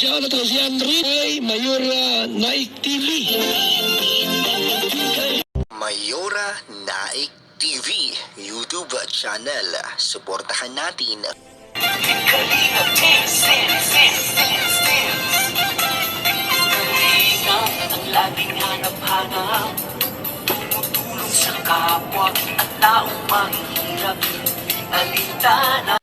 Siya na to si Andre Mayora Naik TV. Mayora Naik TV YouTube channel. Suportahan natin. Kalingap ang laging hanap-hanap, tumutulong sa kapwa at taong mahihirap, di alintana.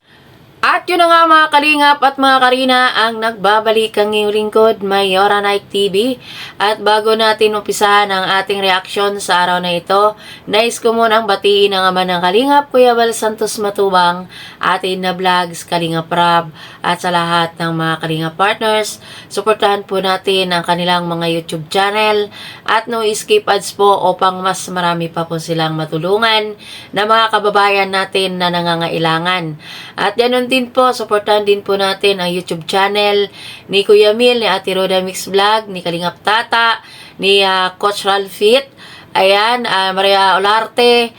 At yun na nga mga kalingap at mga karina, ang nagbabalik ang iyong lingkod, Mayora Naik TV. At bago natin umpisahan ang ating reaksyon sa araw na ito, nais ko munang batiin ang ama ng kalingap, Kuya Bal Santos Matubang, atin na vlogs, Kalingap Rab, at sa lahat ng mga kalingap partners. Suportahan po natin ang kanilang mga YouTube channel at no skip ads po upang mas marami pa po silang matulungan na mga kababayan natin na nangangailangan. At ganun din po, supportahan din po natin ang YouTube channel ni Kuya Mil, ni Ate Roda Mix Vlog, ni Kalingap Tata, ni Coach Ralphit, ayan, Maria Olarte,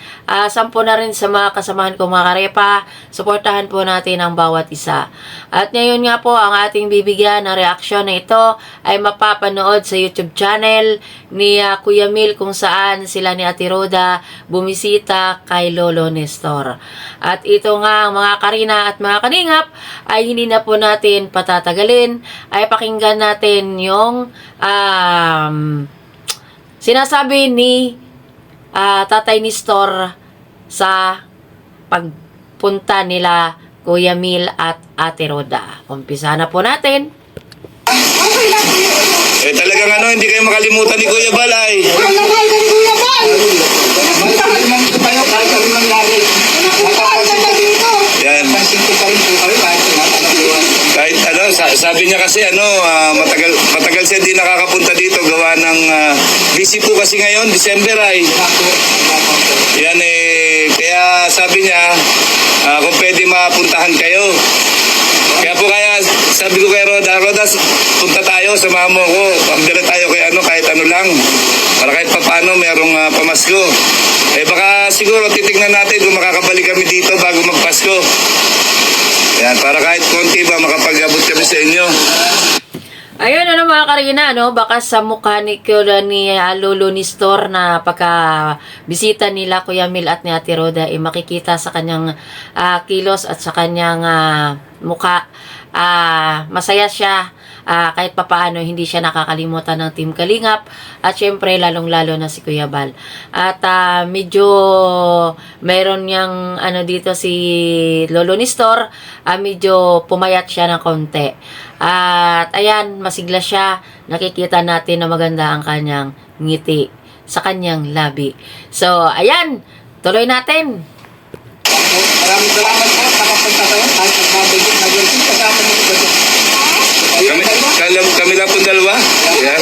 sampo na rin sa mga kasamahan ko mga karepa. Suportahan po natin ang bawat isa. At ngayon nga po, ang ating bibigyan ng reaksyon na ito ay mapapanood sa YouTube channel ni Kuya Mil, kung saan sila ni Ate Roda bumisita kay Lolo Nestor. At ito nga mga karina at mga kaningap, ay hindi na po natin patatagalin, ay pakinggan natin yung sinasabi ni Tatay Nestor sa pagpunta nila Kuya Mil at Ate Roda. Umpisa na po natin. Talagang hindi kayo makalimutan ni Kuya Balay. Yan. Kahit sabi niya kasi matagal siya hindi nakakapunta dito gawa ng busy po kasi ngayon, December ay. Yan kaya sabi niya kung pwede mapuntahan kayo. Kaya sabi ko kay Roda, punta tayo, samahan mo ko. Pagdala tayo kay kahit lang. Para kahit paano merong pamasko. Baka siguro titignan natin kung makakabalik kami dito bago magpasko. Yan, para kahit konti ba makapag-abot kami sa inyo. Ayun mga karina, baka sa mukha ni Lolo Nestor na pagka-bisita nila Kuya Mil at ni Ate Roda, makikita sa kanyang kilos at sa kanyang mukha. Masaya siya. Kahit papaano hindi siya nakakalimutan ng Team Kalingap at syempre lalong-lalo na si Kuya Bal. At medyo mayroon niyang dito si Lolo Nestor, medyo pumayat siya ng konti. At ayan, masigla siya. Nakikita natin na maganda ang kanyang ngiti sa kanyang labi. So ayan, tuloy natin. Maraming salamat po sa kapunta kayo. Kahit nagbabigit na yun, kasama mo ko ito. Kami lang po dalawa. Yan.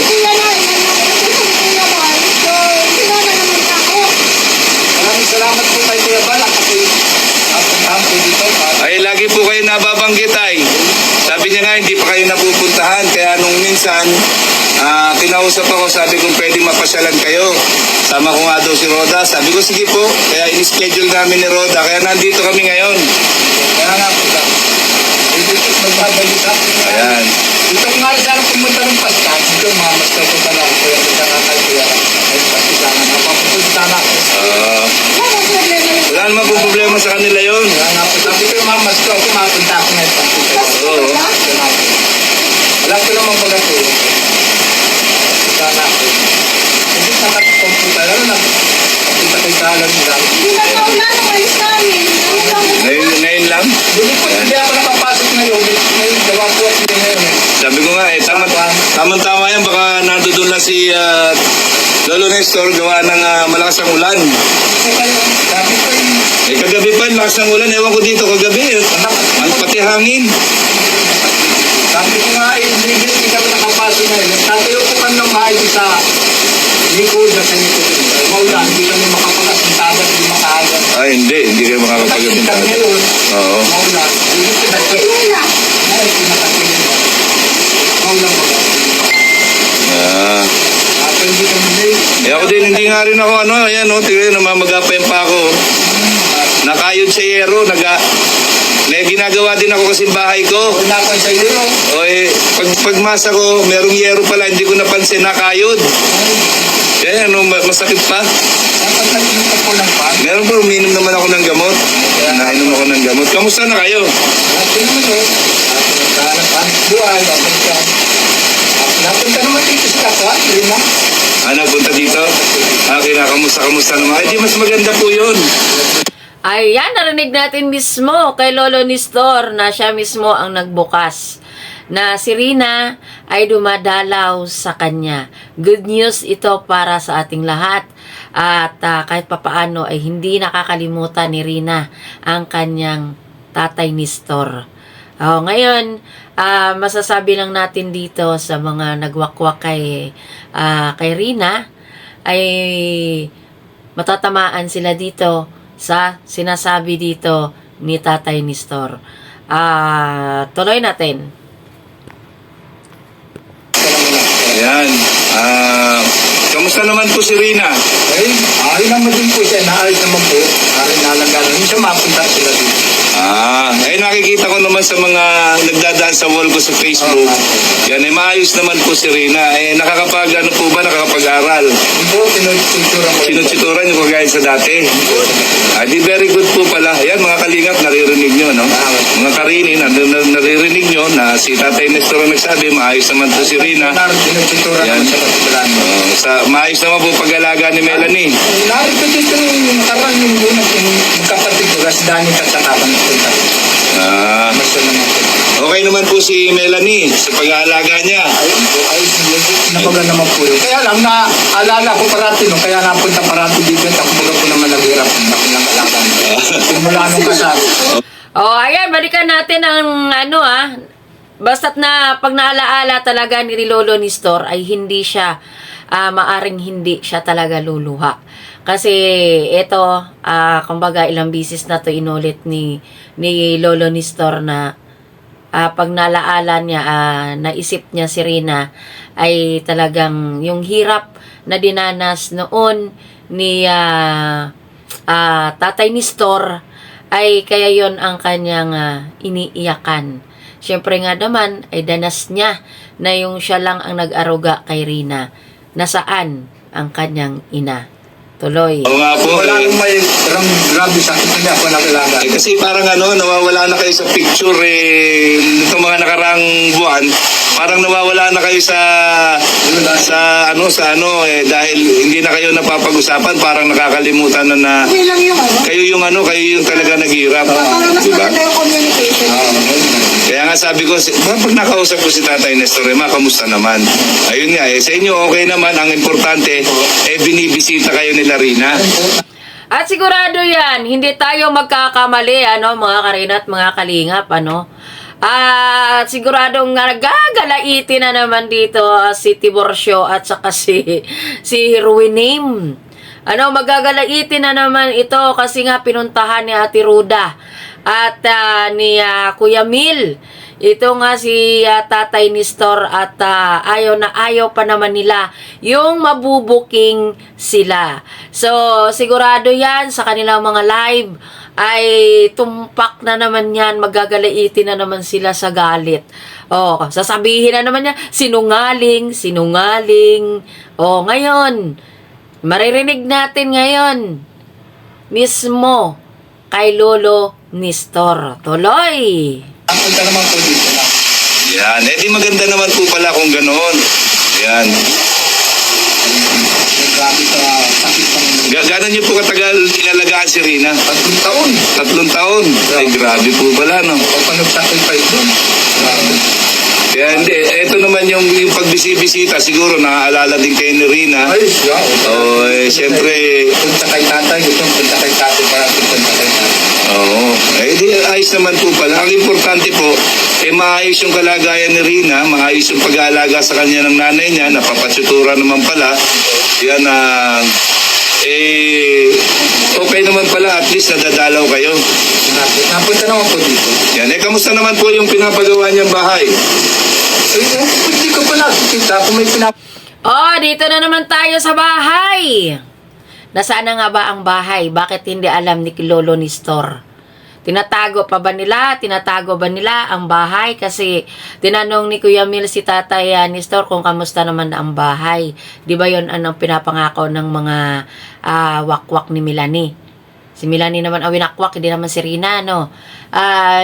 Maraming salamat po kay Kuya Bal at ako'y napuntahan po dito. Ay, lagi po kayo nababanggit ay. Sabi niya nga, hindi pa kayo napupuntahan. Kaya nung minsan, kinausap ako, sabi kong pwede mapasyalan kayo. Sama ko nga daw si Roda. Sabi ko, sige po. Kaya in-schedule namin ni Roda. Kaya nandito kami ngayon. Kaya nga po lang. Dito magbabalik ako. Ayan. Dito nga rin sana pumunta ng Paska. Dito mga master ko pala. Kuya Bal kakakay kuya. Ay Paska sana. Napapupunta sana ako. Wala naman po problema sa kanila yun. Kaya nga po. Sabi ko yung mga master ko, mapunta ako ngayon. Oo. Wala ko naman pagkatulong. Sana ako. Hindi sana ako pumunta. Lalo na papunta kay Kalan nila. Ngayon lang. Hindi ako nakapasok ngayon. Ngayon, gawa po at hindi ngayon. Sabi ko nga tama yan. Baka nandoon lang si Lolo Nestor gawa ng malakas ang ulan. Sabi ko yung... Kagabi pa, lakas ng ulan. Ewan ko dito kagabi. Ang pati hangin. Sabi ko nga, hindi kami nakapasok ngayon. Tatayo ko man ng bahay sa likod na sa likod. Maulan, hindi kami makapagas ng tabat, hindi makahagas. Hindi kayo makakapagabing Kasi ngayon, Oo. maulan. Hindi ko nagpapagin. Ay, pinakapagin mo. Maulan mo. At hindi kami late. Ako din, hindi nga rin ako ayan tignan, namamagapay pa ako. Nakayod sa yero, May ginagawa din ako kasi bahay ko. Wala ko sa iyo. O pagmasa ko, merong yero pala, hindi ko napansin, nakayod. Kaya masakit pa. Dapat nagluto ko ng pan. Meron po, uminom naman ako ng gamot. Nainom ako ng gamot. Kamusta na kayo? Ito naman o. Nagkahanap pa. Buhay. Napunta naman dito sa kapwa. Lima. Punta dito? Kinakamusta naman. Ay, di mas maganda po yun. Ayan, narinig natin mismo kay Lolo Nestor na siya mismo ang nagbukas. Na si Rina ay dumadalaw sa kanya. Good news ito para sa ating lahat. At kahit papaano ay hindi nakakalimutan ni Rina ang kanyang tatay Nestor. Ngayon, masasabi lang natin dito sa mga nagwakwak kay Rina ay matatamaan sila dito sa sinasabi dito ni tatay Nestor. Tuloy natin. Ayan. Kamusta naman po si Rina? Ay naman din po siya. Naayos naman po. Nalagaan. Minsan mapunta sila dito. Nakikita ko naman sa mga nagdadaan sa wall ko sa Facebook. Yan, maayos naman po si Rina. Nakakapag-aral? Ito, tinututuran ko. Sinututuran niyo kagaya sa dati. Di very good po pala. Ayan, mga kalingap, naririnig nyo, no? Mga karini, naririnig nyo na si Tatay Nestor ang nagsabi, maayos naman po si Rina. Tinututuran ko sa katibalan. Maayos naman po pag-alaga ni Melanie. Narito dito yung nakaraan yung magkapatid ko. Rasdani at saka panagpunta. Basta naman po. Okay naman po si Melanie sa pag-aalaga niya. Ay, nabaga naman po yun. Kaya lang, naalala ko parati no, kaya napunta parati dito at ako po naman naghirap ng alagan. Simula nung kasal. Ayan, balikan natin ang basta't na pag naalaala talaga ni Lolo Nestor ay hindi siya, maaring hindi siya talaga luluha. Kasi ito, kumbaga ilang bisis na to inulit ni Lolo Nestor na pag nalaala niya, naisip niya si Rina ay talagang yung hirap na dinanas noon ni Tatay Nestor ay kaya yon ang kanyang iniiyakan. Siyempre nga naman ay danas niya na yung siya lang ang nag-aruga kay Rina. Nasaan ang kanyang ina? Tuloy. Oo nga po. Wala nung may grabe sakit na niya ako nakilala. Kasi parang nawawala na kayo sa picture nitong mga nakarang buwan. Parang nawawala na kayo dahil hindi na kayo napapag-usapan, parang nakakalimutan na kayo yung talaga naghihirap. Diba? Kaya nga sabi ko, pag nakausap ko si Tatay Nestor, kamusta naman? Ayun nga, sa inyo okay naman, ang importante, binibisita kayo nila Rina. At sigurado yan, hindi tayo magkakamali, mga karina at mga kalingap, At siguradong nagagalaitin na naman dito si Tiborcio at saka si Ruinim. Magagalaitin na naman ito kasi nga pinuntahan ni Ate Ruda at ni Kuya Mil. Ito nga si Tatay Nestor at ayaw pa naman nila yung mabubuking sila. So, sigurado yan sa kanilang mga live ay tumpak na naman yan, magagalaitin na naman sila sa galit. Sasabihin na naman niya, sinungaling. Ngayon, maririnig natin ngayon mismo kay Lolo Nestor. Tuloy! Punta naman po dito na. Yan, di maganda naman po pala kung ganoon. Yan. Grabe sa sakit ng Gano'n niyo po katagal inalagaan si Rina? 3 taon. 3 taon? Ay, grabe po pala, no? Pag nag-sacrifice doon. Kaya hindi, ito naman yung pagbisibisita, siguro naaalala din kayo ni Rina. Ay, yeah. Siyempre. Punta kay tatay, punta kay tatay para punta kay tatay. Di ayos naman po pala. Ang importante po, maayos yung kalagayan ni Rina, maayos yung pag-aalaga sa kanya ng nanay niya, napapatsutura naman pala. Yan okay naman pala, at least nadadalaw kayo. Napunta naman po dito. Yan, kamusta naman po yung pinapagawa niyang bahay? Hindi ko pa nakikita kung may dito na naman tayo sa bahay. Nasaan na nga ba ang bahay? Bakit hindi alam ni Lolo Nestor? Tinatago ba nila ang bahay? Kasi tinanong ni Kuya Mil si Tatay Nestor kung kamusta naman ang bahay. Di ba yun ang pinapangako ng mga wakwak ni Melanie? Si Melanie naman ang winakwak, hindi naman si Rina, no?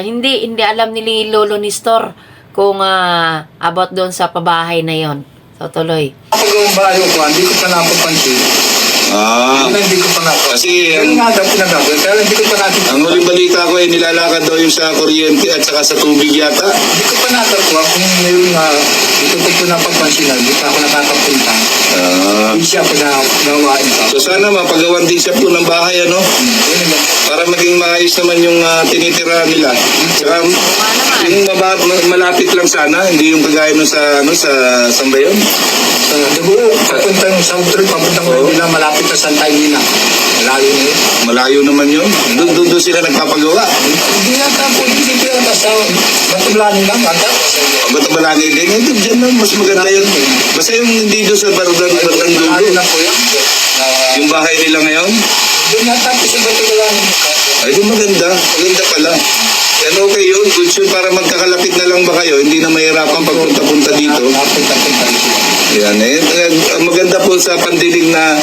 Hindi alam ni Lolo Nestor kung about doon sa pabahay na yon. So, tuloy. Kapag ang bahay ko, hindi ko pa napapansin. Hindi ko pa napapansin. Kasi Yung nga daw pinagagawin, pero hindi ko pa natin. ang huling balita ko ay nilalakad daw yung sa kuryente at saka sa tubig yata. Hindi ko pa natakuha kung mayroon nga, hindi ko napapansin na, hindi pa ako nakakapunta. Hindi siya pa gawain pa. So sana mapagawan din siya po ng bahay, ano? Para maging maayos naman yung tinitira nila. Saka yung malapit lang sana, hindi yung kagaya nun sa saan ba yun? Dugo, papunta yung South Trip, papunta ko nila malapit na Santa Elena. Malayo na yun. Malayo naman yun. Doon sila nagpapagawa. Hindi yata po, hindi ko yata sa Batulani lang, ata. Ba't balangin din? Ito dyan lang, mas maganda yun. Basta yung hindi doon sa Barudan Batulani Dugo. lang po yan. Yung bahay nila ngayon. Doon yata po sa Batulani. Ay, di maganda. Maganda pala. Yan okay yun. Good yun para magkakalapit na lang ba kayo? Hindi na mahirapan pagpunta-punta dito. Napunta-punta sila. Yan eh. Maganda po sa pandinig na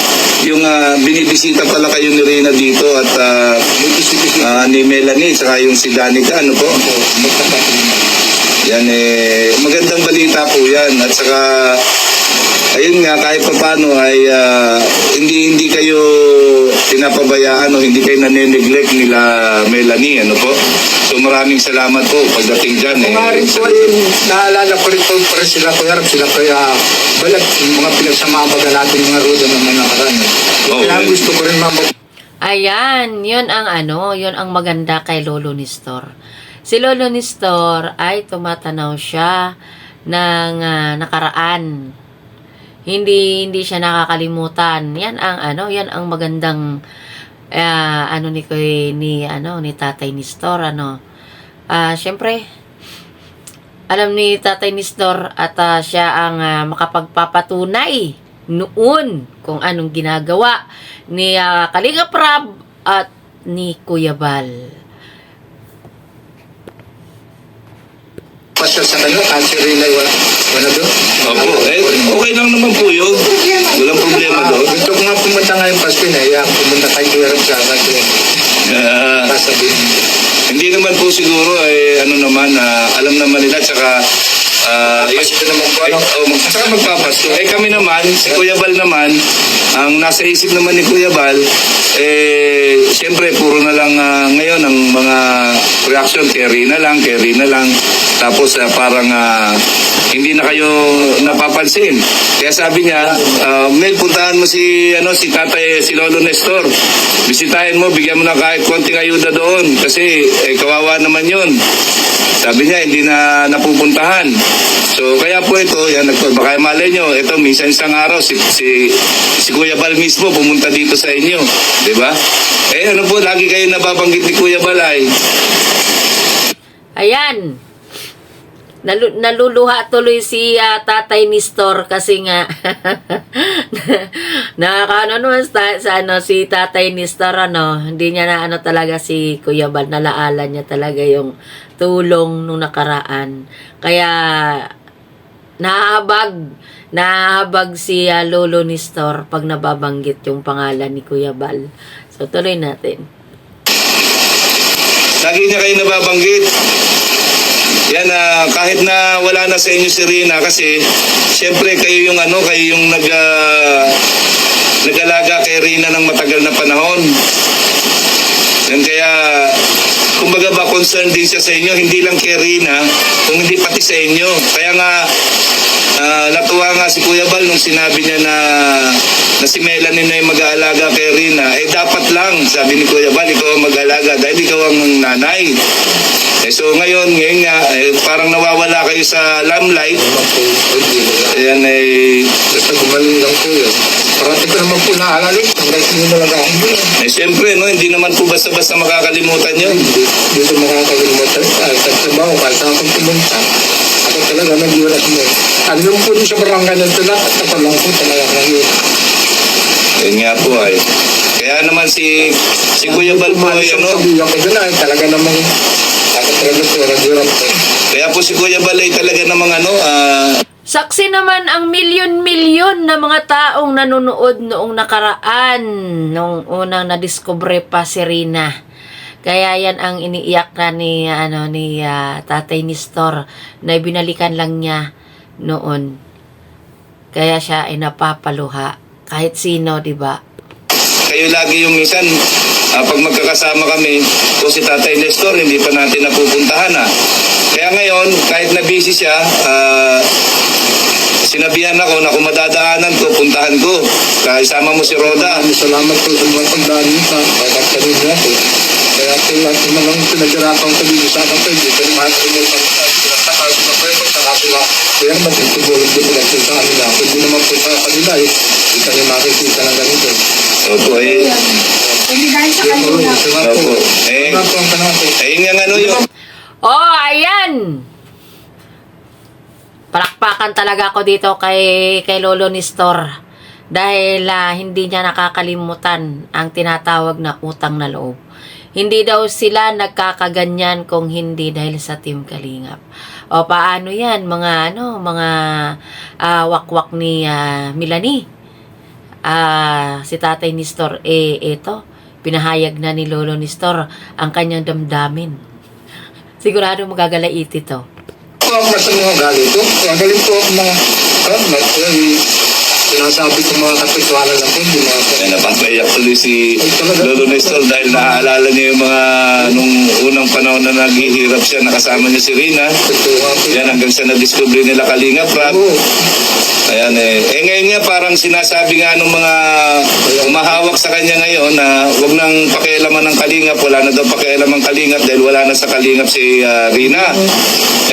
yung binibisita pala kayo ni Rina dito at ni Melanie saka yung si Danica. Ano po? Yan eh. Magandang balita po yan. At saka ayun nga, kahit paano ay hindi kayo pinapabayaan o hindi kayo nane-neglect nila Melanie, ano po? So maraming salamat po pagdating dyan. Maaaring po naalala ko rin po para sila ko yarap, sila ko balat, yung mga pinagsamabaga natin mga roda ng mga nakaraan. Kaya gusto ko rin Ayan, yun ang maganda kay Lolo Nestor. Si Lolo Nestor ay tumatanaw siya ng nakaraan. Hindi siya nakakalimutan. Yan ang magandang ni Tatay Nestor, syempre alam ni Tatay Nestor at siya ang makapagpapatunay noon kung anong ginagawa ni Kalinga Prab at ni Kuya Bal. Pasal sa kanila, cancer rin ay wala doon. Opo, okay lang naman po yun. Walang problema doon. Gusto ko nga pumunta ngayong Pasko na, pumunta kayo yarap sa akin. Sasabihin. Hindi naman po siguro alam naman nila tsaka Pasko naman po. Saka magpapasko. Kami naman, si Kuya Bal naman, ang nasa isip naman ni Kuya Bal, siyempre puro na lang ngayon ang mga reaction, carry na lang. Tapos parang hindi na kayo napapansin. Kaya sabi niya, Mel, puntahan mo si Tatay, si Lolo Nestor. Bisitahin mo, bigyan mo na kahit konting ayuda doon. Kasi kawawa naman yun. Sabi niya, hindi na napupuntahan. So, kaya po ito, baka malay nyo, ito, minsan isang araw, si Kuya Bal mismo pumunta dito sa inyo. Diba? Lagi kayo nababanggit ni Kuya Bal ay. Ayan. Naluluha tuloy si Tatay Nestor kasi nga si Tatay Nestor hindi niya na talaga si Kuya Bal, nalaala niya talaga yung tulong nung nakaraan. Kaya nahabag si Lolo Nestor pag nababanggit yung pangalan ni Kuya Bal. So tuloy natin. Lagi niya kayo nababanggit. Yan, kahit na wala na sa inyo si Rina kasi siyempre kayo yung nag-alaga kay Rina ng matagal na panahon. Yan kaya kumbaga ba concerned din siya sa inyo, hindi lang kay Rina, kung hindi pati sa inyo. Kaya nga natuwa nga si Kuya Bal nung sinabi niya na si Melanie na yung mag-aalaga kay Rina. Dapat lang, sabi ni Kuya Bal, ikaw ang mag-aalaga dahil ikaw ang nanay. So ngayon nga, parang nawawala kayo sa limelight. Ayan Basta gumaling lang po yun. Parati ko naman po naalala. Hanggang sinimalaga ako yun. Siyempre, hindi naman po basta-basta makakalimutan yun. Hindi ko makakalimutan. Trabaho ka, saan akong pumunta. Ako talaga nag-iwalas mo. Yung po sa barangay ng tulad at kapalang po talaga ngayon. Yun nga po ay. Kaya Kaya naman si Kuya Balboy, ano? Sabihan ko doon ay talaga namang nakatradusura-dura po. Kaya po si Kuya Balay talaga namang ano, Saksi naman ang milyon-milyon na mga taong nanonood noong nakaraan, noong unang nadiskubre pa si Rina. Kaya yan ang iniiyak na ni Tatay Nestor na binalikan lang niya noon. Kaya siya ay napapaluha kahit sino, 'di ba? kayo lagi yung minsan, pag magkakasama kami, o si Tatay Nestor, hindi pa natin napupuntahan Kaya ngayon, kahit na busy siya, sinabihan ako na kung madadaanan ko, puntahan ko. Kaya isama mo si Roda. Salamat po sa mga pagdaan niyo sa pagkakaroon niya po. Kaya po lahat naman ang pinaghirapan ko dito sa akin po. Hindi ko naman ako may pagkakasakal na po yung pagkakasila. Kaya matutulog din nila po sa kanila. Hindi naman po sa kanila Hindi kami makikita ng ganito. Opo, Hindi dahil sa kanila. Opo. Salamat po ang tanong po. Ayun nga ano yung... Oh, ayan! Palakpakan talaga ako dito kay Lolo Nestor. Dahil hindi niya nakakalimutan ang tinatawag na utang na loob. Hindi daw sila nagkakaganyan kung hindi dahil sa Team Kalingap. O paano yan? Mga wakwak ni Melanie. Si Tatay Nestor, ito, pinahayag na ni Lolo Nestor ang kanyang damdamin. Sigurado magagalait ito. Ako sa mga galito. Magaling po ako mga sinasabi ko mga kapitwanan lang po. Hindi mga Napapaiyak tuloy si Lolo Nestor dahil naaalala niya yung mga nung unang panahon na naghihirap siya, nakasama niya si Rina. Yan hanggang sa na-discover nila Kalingap Rap. Ayan ngayon nga parang sinasabi nga nung mga umahawak sa kanya ngayon na wag nang pakialaman ng Kalingap, wala na daw pakialaman ng Kalingap dahil wala na sa Kalingap si Rina.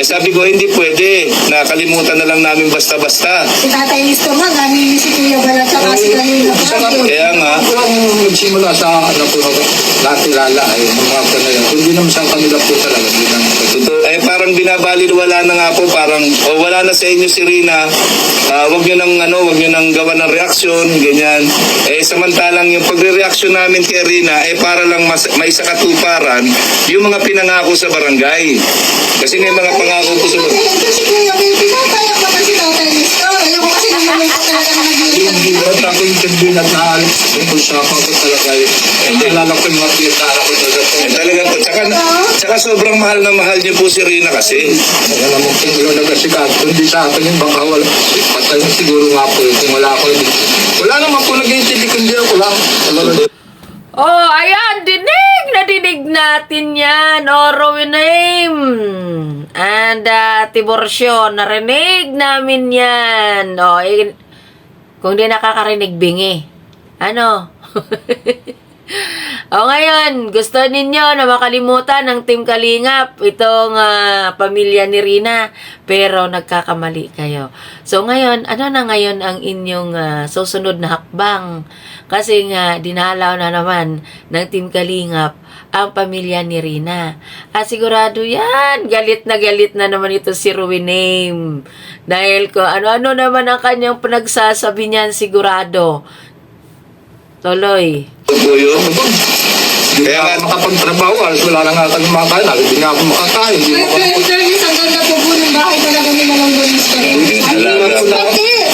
Sabi ko hindi pwede, nakalimutan na lang namin basta-basta. Si Tatay Nestor nga, gamit si Kuya Balat sa kasi kanina. Kaya nga, ako lang nagsimula sa nakilala ay mga panayang. Hindi naman sa kanila po talaga. parang binabaliwala na nga po, parang wala na sa inyo si Rina. Wag niyo nang gawa ng reaksyon, ganyan. Samantalang yung pagre-reaksyon namin kay Rina para lang may sakatuparan yung mga pinangako sa barangay. Kasi may mga pangako po sa barangay. Kasi Kuya Will, pinapayag ko kasi Tatay Nestor. Ayoko kasi naman ko talaga nag-iisip. Hindi ba ako yung sabihin at naalit kung sa ako talaga naalala ko yung mga pinatara ko Talaga po, tsaka sobrang mahal na mahal niyo po si Rina kasi. Kaya naman kung wala nagasikat, hindi sa akin yung baka wala. Patay na siguro nga po kung wala ako. Wala naman po nag-iintindi kundi ako lang. Oh, ayan, dinig natin yan. Rowin name. And Tiborcio, narinig namin yan. Kung di nakakarinig, bingi. Ano? Ngayon, gusto ninyo na makalimutan ng Team Kalingap itong pamilya ni Rina, pero nagkakamali kayo. So ngayon, ano na ngayon ang inyong susunod na hakbang? Kasi nga, dinalaw na naman ng Team Kalingap ang pamilya ni Rina. At sigurado yan, galit na naman ito si Ruiname. Dahil ko, ano-ano naman ang kanyang pinagsasabi niyan, sigurado. Tuloy. Kaya nga makapagtrabaho, wala na nga kami makakain. Hindi nga ako makakain. Fairness, ang ganda po po ng bahay talaga ni Manong Nestor.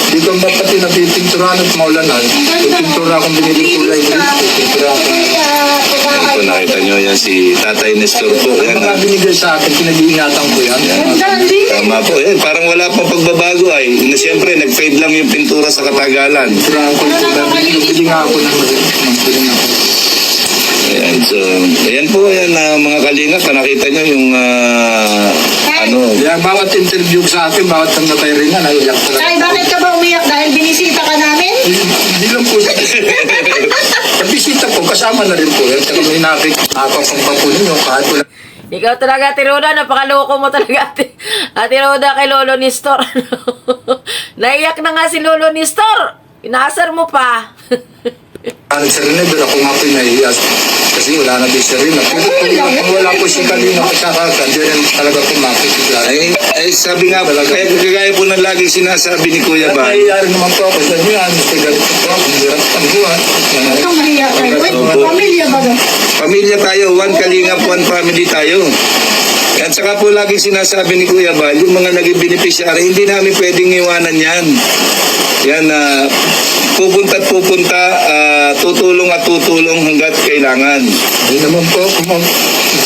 Di ko ba pati napipinturan at maulanan. Pintura akong binili kulay. Pintura ako. Ito, nakita nyo yan si Tatay Nestor po. Ang mga binigay sa akin, pinag-iingatan ko yan. Tama po. Parang wala pang pagbabago ay. Siyempre, nag-fade lang yung pintura sa katagalan. Pintura ko yung kulay. Bili nga ako ng bili nga ako. Ayan, so, ayan po, mga Kalingap, nakita nyo yung, Kaya bawat interview sa akin, bawat kang natay rin na, naiyak talaga. Ay, bakit ka ba umiyak? Dahil binisita ka namin? Hindi lang po siya. Pag-bisita po, kasama na rin po. At saka may nakakapang pa po ninyo, kahit wala. Ikaw talaga, Ate Roda, napakaloko mo talaga, Ate Roda, kay Lolo Nestor. Naiyak na nga si Lolo Nestor. Inaasar mo pa. pupuntahan si Rene, pero ako nga po nahihiya. Kasi wala na din si Rene. Pero kung wala po si Kalina Patsaka, hindi rin talaga po makikita. Ay, sabi nga, kagaya po ng lagi sinasabi ni Kuya Bal. Nahihiya rin naman po ako sa inyo. Gusto ganito po ako. Hirap ang buwan. Ikaw mahiya kayo. Uy, pamilya ba ba? Pamilya tayo, one kalingap, one family tayo. At saka po lagi sinasabi ni Kuya Bal, yung mga naging beneficiary, hindi namin pwedeng iwanan yan. Yan, pupunta at pupunta, tutulong at tutulong hanggat kailangan. Hindi naman po ako.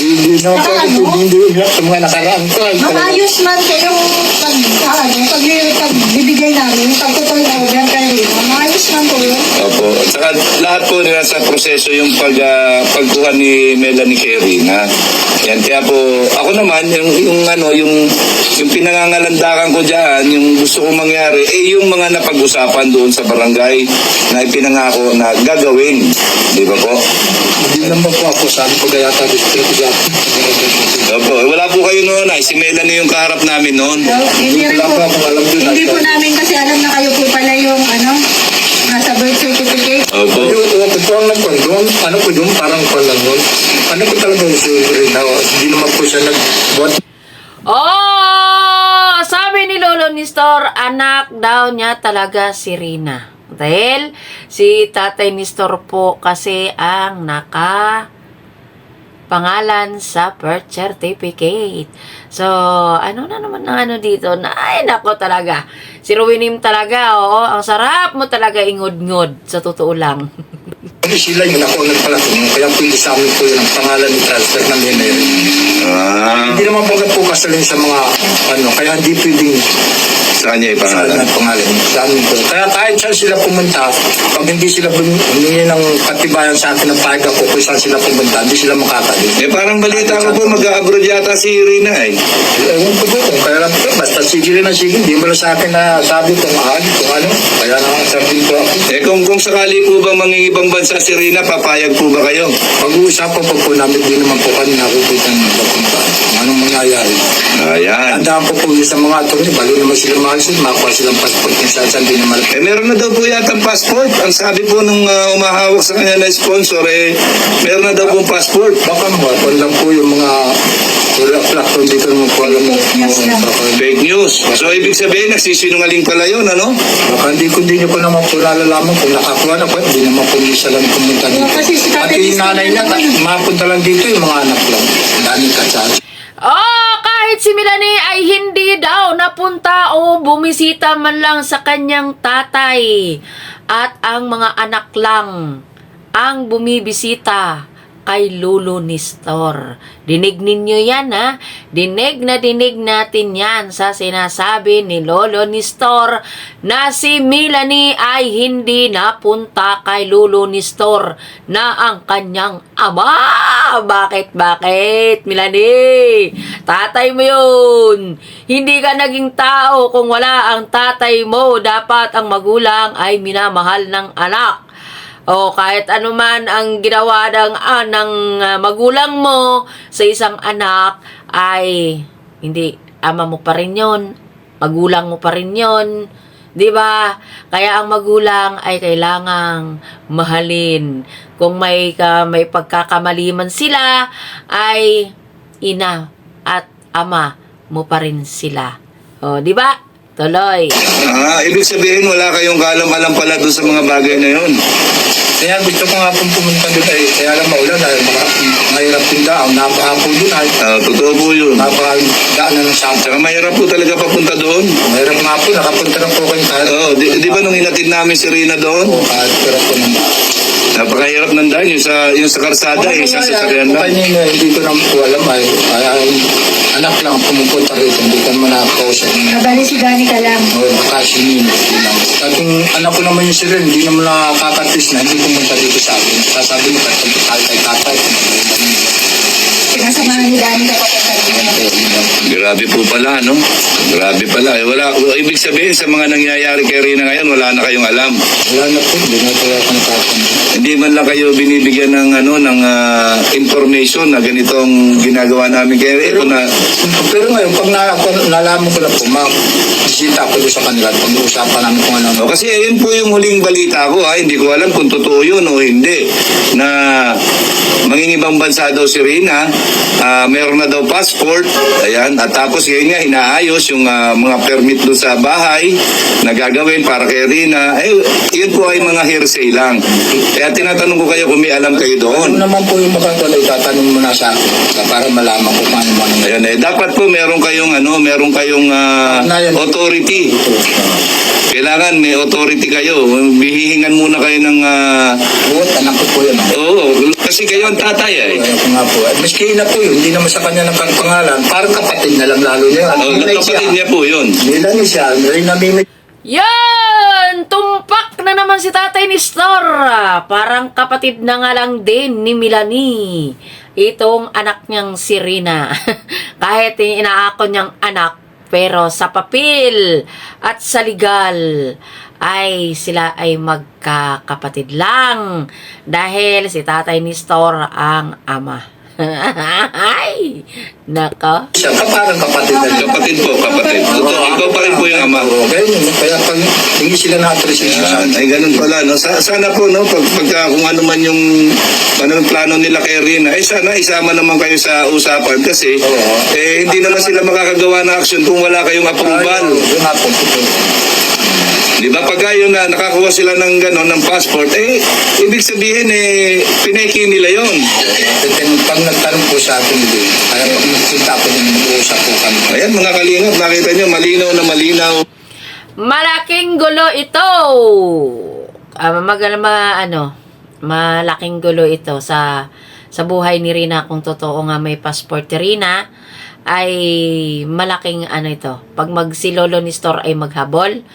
Hindi naman po ako. Hindi sa mga nakaraan ko. Maayos man kayong pagbibigay namin, pagtutuloy na order kayo. Maayos man po yun. Opo. At saka lahat po nila sa proseso yung pagkuha ni Melanie Kerry na. Yan, kaya po, ako naman, yung pinangangalandakan ko dyan, yung gusto kong mangyari, yung mga napag-usapan doon sa barangay na ipinangako na gagawin. Di ba po? Hindi naman po ako. Sabi ko kaya tabi sa Opo. Wala po kayo noon. Si Melanie yung kaharap namin noon. Hindi rin po. alam yun. Hindi po namin kasi alam na kayo po pala yung nasa birth certificate. Opo. Ito ang nagkondom. Ano po yung parang lang yun? Ano po talaga yung sure na hindi naman po siya nag-what? Oh! Sabi ni Lolo Nestor, anak daw niya talaga si Rina. Dahil si Tatay Nestor po kasi ang pangalan sa birth certificate. So, ano na naman ang ano dito? Ay, nako talaga. Si Ruinim talaga, oo. Ang sarap mo talaga ingod-ngod, sa totoo lang. Hindi sila yung ako nagpalaking. Kaya pwede sa amin po yun ang pangalan ni transfer ng Henry. Hindi naman po kasalin sa mga kaya hindi pwedeng Saan niya ipangalan? pangalan. Sa amin po. Kaya kahit saan sila pumunta, pag hindi sila humingi ng katibayan sa akin ng pahig ako kung saan sila pumunta, hindi sila makakali. Parang balita ko po, mag-abroad yata si Rina eh. Ewan ko po kung kaya lang po. Basta sige rin na sige. Hindi mo lang sa akin na sabi kung ano. Kaya na sabi ko ako. Kung sakali po bang mangingibang bansa si Rina, papayag po ba kayo? Pag-uusapan po namin, di naman po kami nakikita ng papunta. Anong mangyayari? Ayan. Tandaan po sa mga attorney, balo naman sila maasin, makakuha silang passport kung saan di naman. Meron na daw po yata passport. Ang sabi po nung umahawak sa kanya na sponsor, meron na daw pong passport. Baka mga lang po yung mga platform dito naman po alam mo. Fake news. So, ibig sabihin, nagsisinungaling pala yun, ano? Baka hindi nyo po naman po nalalaman kung nakakuha na po, hindi naman po isa lang pumunta dito. Kasi si Tatay Pati yung nanay niya, mapunta lang dito yung mga anak lang. Dami ka sa Kahit si Melanie ay hindi daw napunta o bumisita man lang sa kanyang tatay. At ang mga anak lang ang bumibisita kay Lolo Nestor. Dinig ninyo yan, ha? Dinig natin yan sa sinasabi ni Lolo Nestor na si Melanie ay hindi napunta kay Lolo Nestor na ang kanyang ama. Bakit, Melanie? Tatay mo yun. Hindi ka naging tao kung wala ang tatay mo. Dapat ang magulang ay minamahal ng anak. O kahit anuman ang ginawa ng magulang mo sa isang anak ay hindi ama mo pa rin yon, magulang mo pa rin yon, 'di ba? Kaya ang magulang ay kailangang mahalin. Kung may pagkakamali man sila ay ina at ama mo pa rin sila. O, 'di ba? Tuloy. Ibig sabihin, wala kayong kaalam-alam pala doon sa mga bagay na yun. Kaya gusto ko nga pong pumunta doon ay kaya lang maulan ay mahirap din daw. Napaha po doon ay. Totoo po yun. Napakadaan na ng sangka. Saka mahirap po talaga papunta doon. Mahirap nga po, nakapunta na po kayo kahit. Di ba nung inatid namin si Rina doon? Kahit pero po nang Napakahirap ng daan yung sa karsada, isang sasakyan lang. Hindi ko naman po alam ay anak lang pumupunta rito, hindi ka naman nakakausap. Nabali si Dani ka lang. Nakasinin. At yung anak ko naman yung sila, hindi naman nakakatis na, hindi pumunta dito sa akin. Sasabi mo, kahit kay tatay. Pinasamahan ni Danny kapag Grabe po pala, no? Grabe pala. Ibig sabihin sa mga nangyayari kay Rina ngayon, wala na kayong alam. Wala na po, hindi na talaga ako nakakamit. Hindi man lang kayo binibigyan ng information na ganitong ginagawa namin kay Rina. Pero ngayon, pag nalaman ko na po, bisita ako doon sa kanila at pag-uusapan namin kung ano. O, kasi ayun po yung huling balita ko, ha? Hindi ko alam kung totoo yun o hindi. Na mangingibang bansa daw si Rina, meron na daw passport, ayan, at tapos yun nga, inaayos yung mga permit doon sa bahay na gagawin para kay Rina. Yun po ay mga hearsay lang. Kaya tinatanong ko kayo kung may alam kayo doon. Ano naman po yung makakala, itatanong mo na sa akin para malaman ko paano mo. Ayan, dapat po meron kayong authority. Kailangan may authority kayo. Bihihingan muna kayo ng... Buot, anak ko po yun. Oo, kasi kayo ang tatay eh. Kaya ko nga po. At maski na po yun, hindi naman sa kanya ng pangalan. Parang kapatid na lang lalo niya. Kapatid niya po yun. Nila ni siya, Rina Mimit. Yan! Tumpak na naman si Tatay Nestor. Parang kapatid na nga lang din ni Melanie. Itong anak niyang si Rina. Kahit inaako niyang anak, pero sa papel at sa legal ay sila ay magkakapatid lang. Dahil si Tatay Nestor ang ama. Ay! Nako. Siya, parang kapatid na lang. Kapatid po, kapatid. Ikaw pa rin po yung ama. Kaya pag hindi sila na-appreciate sa Ay, ganun pala, no? Sana po, no? Pagka kung ano man yung plano nila kay Rina, sana isama naman kayo sa usapan kasi hindi naman sila makakagawa ng action kung wala kayong approval. Di ba pag yun na nakakuha sila ng gano'n, ng passport, ibig sabihin pineki nila yon. Pag nagtanong po sa akin din, kaya pag nagpunta ko din, mag-uusap po kami. Ayan, mga kalingap, nakita nyo, malinaw na malinaw. Malaking gulo ito. Malaking gulo ito sa buhay ni Rina. Kung totoo nga may passport ni Rina, ay malaking ito. Pag si Lolo Nestor ay maghabol,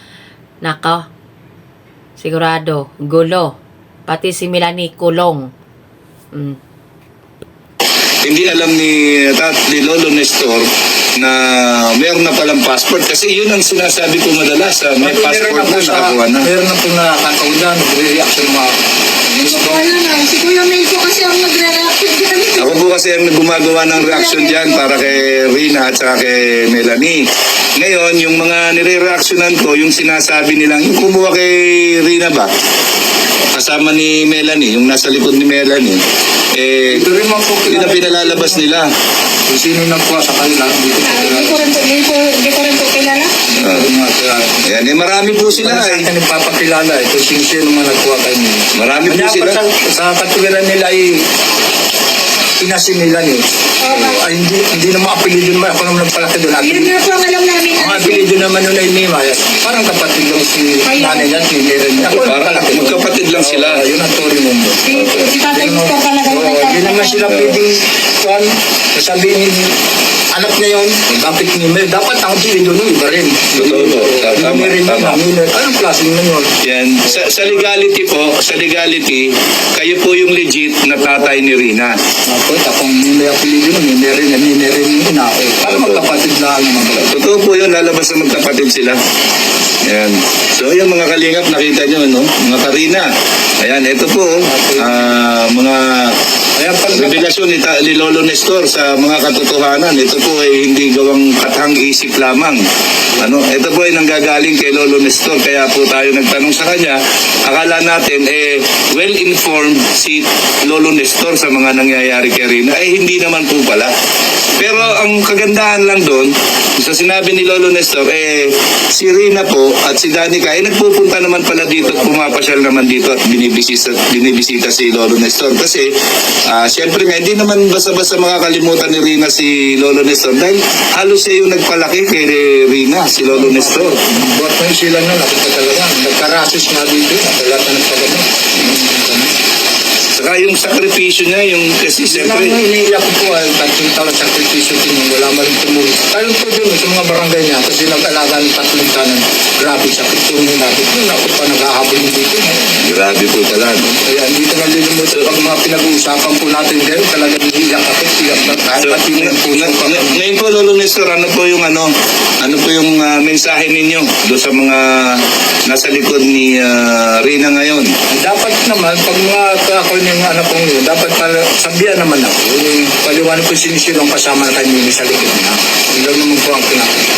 nako, sigurado, gulo. Pati si Melanie kulong. Hindi alam ni Lolo Nestor na meron na palang passport kasi yun ang sinasabi ko madalas, may passport na nakakuha na. Meron na po nakakataon na, nagre-reaction mga Wala na. Si Kuya Mel po kasi ang nagre-reaction dyan. Ako po kasi ang gumagawa ng reaction dyan para kay Rina at saka kay Melanie. Ngayon, yung mga nire-reactionan ko, yung sinasabi nilang, yung kumuha kay Rina ba? Kasama ni Melanie, yung nasa likod ni Melanie. Yun ang pinalalabas nila. kung sino nang kuha sa kanila. Hindi ko rin po kilala. Ayan, marami po sila Sa akin nagpapakilala kung sino mga nagkuha kayo nila. Marami po sila. Sa katuwiran nila ay pinasin nila niyo. Ay hindi na maapelido naman. Ako naman nagpalaki doon. Yun nga po ang alam namin. Ang apelido naman nun ay Mima. Parang kapatid lang si nanay niya at ni Meren. Ako nagpalaki doon. Magkapatid lang sila. Yun ang tuloy mo. Si Tatay Gusto talaga yung Hindi naman sila pwedeng sabihin anak niya yun, bakit ni Mel? Dapat ang apelido nun iba rin. Totoo po. Tama. Anong klase naman yun? Yan. Sa legality po, kayo po yung legit na tatay ni Rina. Ako, akong may apelido nun, may Meren yun na ako. Parang magkapatid na ano naman. Totoo po yun, lalabas na magkapatid sila. Yan. So, yung mga kalingap, nakita nyo, no? Mga Karina. Ayan, ito po, mga revelasyon ni Lolo Nestor sa mga katotohanan. Ito po ay hindi gawang katang isip lamang. Ito po ay nanggagaling kay Lolo Nestor. Kaya po tayo nagtanong sa kanya. Akala natin, well-informed si Lolo Nestor sa mga nangyayari kay Rina. Hindi naman po pala. Pero ang kagandahan lang doon, sa sinabi ni Lolo Nestor, si Rina po at si Danica, nagpupunta naman pala dito at pumapasyal naman dito at binibisita si Lolo Nestor. Kasi, siyempre nga, hindi naman basta-basta makakalimutan ni Rina si Lolo Nestor dahil halos siya yung nagpalaki kay Rina, si Lolo Nestor. Buat mo sila na, nakita talaga. Nagkarasis nga dito, nakalata ng pagano. Saka Saka yung sakripisyo niya, yung kasi Yun ang siyempre, iniiyak ko po ay tatlong taon sakripisyo din. Wala man rin tumulong. Tayo po dun sa mga barangay niya kasi nag-alaga ng tatlong tanan. Grabe sakit po nung natin. Yun ako pa nag-ahabol yung dito. grabe po pala. No? Kaya hindi ko nalilimutan pag mga pinag-uusapan po natin din. Talagang iniiyak ako. Iyak na kahit So, pati yung puso ko. ngayon po, Lolo Nestor, ano po yung mensahe ninyo doon sa mga nasa likod ni Rina ngayon? Dapat naman, pag mga ako yung anak kong yun, dapat sabihan naman ako. Yung paliwanag ko sinisilong kasama na kayo sa likod niya. Yung lang naman po ang pinakita.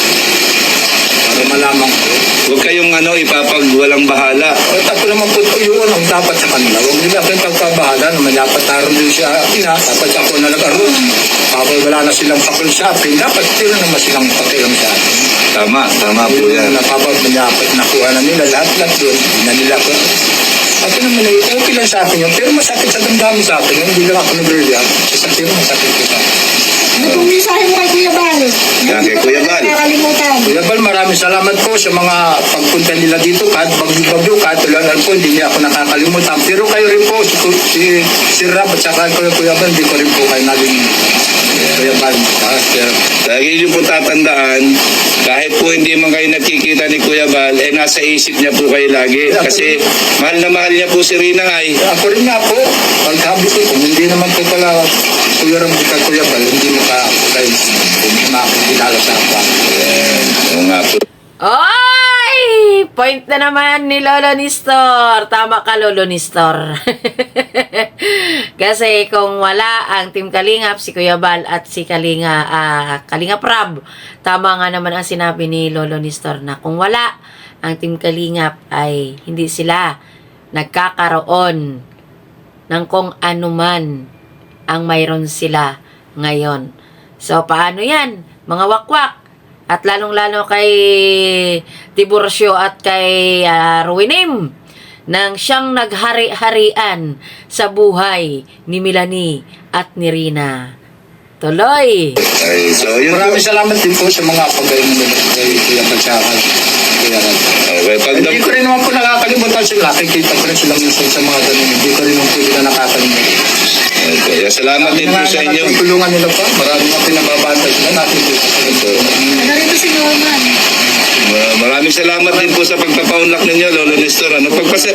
Para malaman ko. Huwag kayong ipapagwalang bahala. At ako naman po, yun ang dapat sa kanila. Huwag nila akong pagpabahala naman. Dapat naroon din siya, dapat ako na nag-aroon. Kapag wala na silang pakul sa akin, dapat sila naman silang pakilang sa akin. Tama po yan. Dapat nakuha na nila lahat yun. Hindi na nila ko. Ako naman ay okay lang sa akin yun. Pero masakit sa damdamin sa akin. Hindi lang ako nag-react. Sa pero masakit ko sa akin. Ano pong mensahe mo kay Kuya Bal? Yan, kay Kuya Bal. Nakakalimutan. Kuya Bal, maraming salamat po sa mga pagpunta nila dito. Kahit bagyo-bagyo, kahit ulan po, hindi niya ako nakakalimutan. Pero kayo rin po, si Rab at saka Kuya Bal, hindi ko rin po kayo nalimutan. Kuya Bal, Lagi niyo po tatandaan, kahit po hindi man kayo nakikita ni Kuya Bal, nasa isip niya po kayo lagi. Kasi mahal na mahal niya po si Rina ay. ako rin nga po, pagsabi ko, kung hindi naman po pala Kuya Rab at Kuya Bal, hindi mo ka kayo makakilala sa ako. Oo nga po. Oy! Point na naman ni Lolo Nestor. Tama ka, Lolo Nestor. Kasi kung wala ang Team Kalingap, si Kuya Bal at si Kalingap Rab, tama nga naman ang sinabi ni Lolo Nestor na kung wala ang Team Kalingap ay hindi sila nagkakaroon ng kung anuman ang mayroon sila ngayon. So, paano yan? Mga wakwak. At lalong-lalo kay Tiburcio at kay Ruinim nang siyang naghari-harian sa buhay ni Melanie at ni Rina. Tuloy! Ay, so yun po. Maraming salamat din po sa mga pagkain nila kay Kuya Pagsakal. Okay, Hindi ko rin naman po nakakalimutan sila. Nakikita ko rin sila minsan sa mga ganun. Hindi ko rin naman po sila nakakalimutan. Okay, salamat din po sa inyo. Tulungan nila pa. Maraming mga pinababata sila. Nakikita ko rin po. Narito si Norman. Maraming salamat din po sa pagpapaunlak ninyo, Lolo Nestor.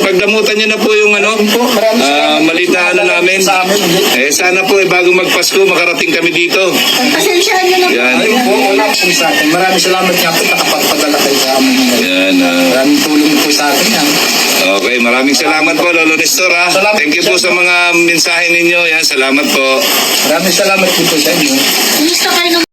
Pagdamutan niyo na po yung maliit na namin. Sa amin. Sana po bago magpasko makarating kami dito. Pagpasensyaan nyo na po. Yan. Ayun po, wala po sa akin. Maraming salamat nga po nakapagpadala kayo sa amin. Yan. Maraming tulong po sa akin yan. Okay, maraming salamat po, Lolo Nestor. Salamat. Thank you po sa mga mensahe ninyo. Yan, salamat po. Maraming salamat din po sa inyo. Kumusta kayo ng